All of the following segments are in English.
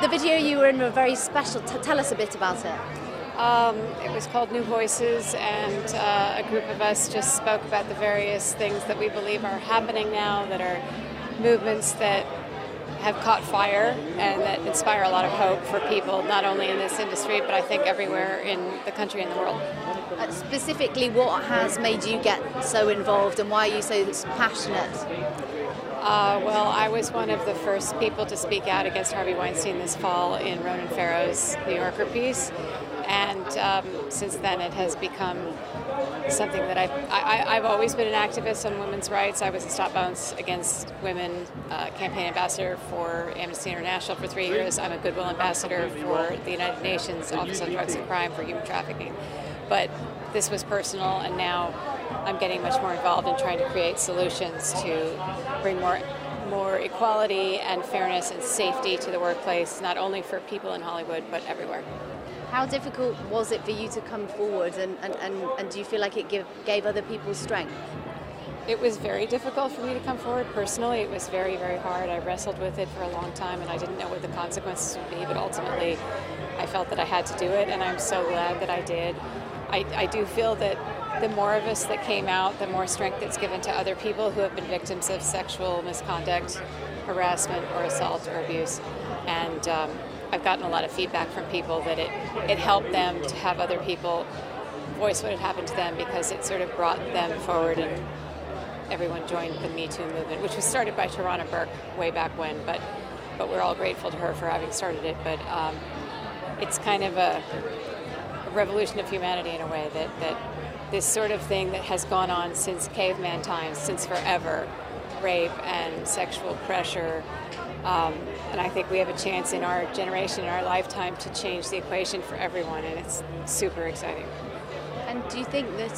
The video you were in were very special. Tell us a bit about it. It was called New Voices, and a group of us just spoke about the various things that we believe are happening now, that are movements that have caught fire and that inspire a lot of hope for people, not only in this industry, but I think everywhere in the country and the world. Specifically, what has made you get so involved and why are you so passionate? Well, I was one of the first people to speak out against Harvey Weinstein this fall in Ronan Farrow's New Yorker piece, and since then it has become something that I've always been an activist on women's rights. I was a Stop Violence Against Women campaign ambassador for Amnesty International for 3 years. I'm a Goodwill ambassador for the United Nations Office on Drugs and Crime for human trafficking. But this was personal, and now I'm getting much more involved in trying to create solutions to bring more equality and fairness and safety to the workplace, not only for people in Hollywood, but everywhere. How difficult was it for you to come forward, and do you feel like it gave other people strength? It was very difficult for me to come forward personally. It was very, very hard. I wrestled with it for a long time, and I didn't know what the consequences would be, but ultimately I felt that I had to do it, and I'm so glad that I did. I do feel that the more of us that came out, the more strength it's given to other people who have been victims of sexual misconduct, harassment, or assault or abuse. And I've gotten a lot of feedback from people that it helped them to have other people voice what had happened to them, because it sort of brought them forward, and everyone joined the Me Too movement, which was started by Tarana Burke way back when, but we're all grateful to her for having started it. But it's kind of a revolution of humanity in a way, that this sort of thing that has gone on since caveman times, since forever, rape and sexual pressure, and I think we have a chance in our generation, in our lifetime, to change the equation for everyone, and it's super exciting. And do you think that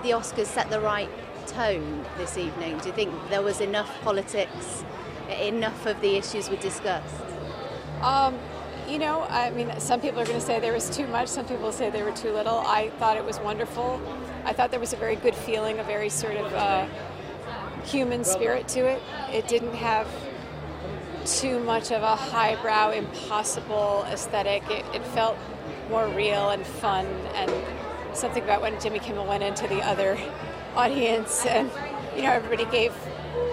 the Oscars set the right tone this evening? Do you think there was enough politics, enough of the issues we discussed? You know, I mean, some people are going to say there was too much, some people say there were too little. I thought it was wonderful. I thought there was a very good feeling, a very sort of human spirit to it. It didn't have too much of a highbrow, impossible aesthetic. It felt more real and fun, and something about when Jimmy Kimmel went into the other audience and, you know, everybody gave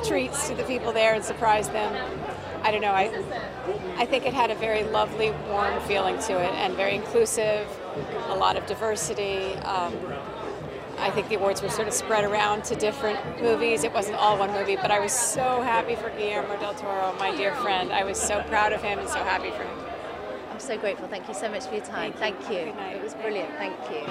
treats to the people there and surprised them. I don't know, I think it had a very lovely, warm feeling to it, and very inclusive, a lot of diversity. I think the awards were sort of spread around to different movies. It wasn't all one movie, but I was so happy for Guillermo del Toro, my dear friend. I was so proud of him and so happy for him. I'm so grateful. Thank you so much for your time. Thank you. Good night. It was brilliant. Thank you.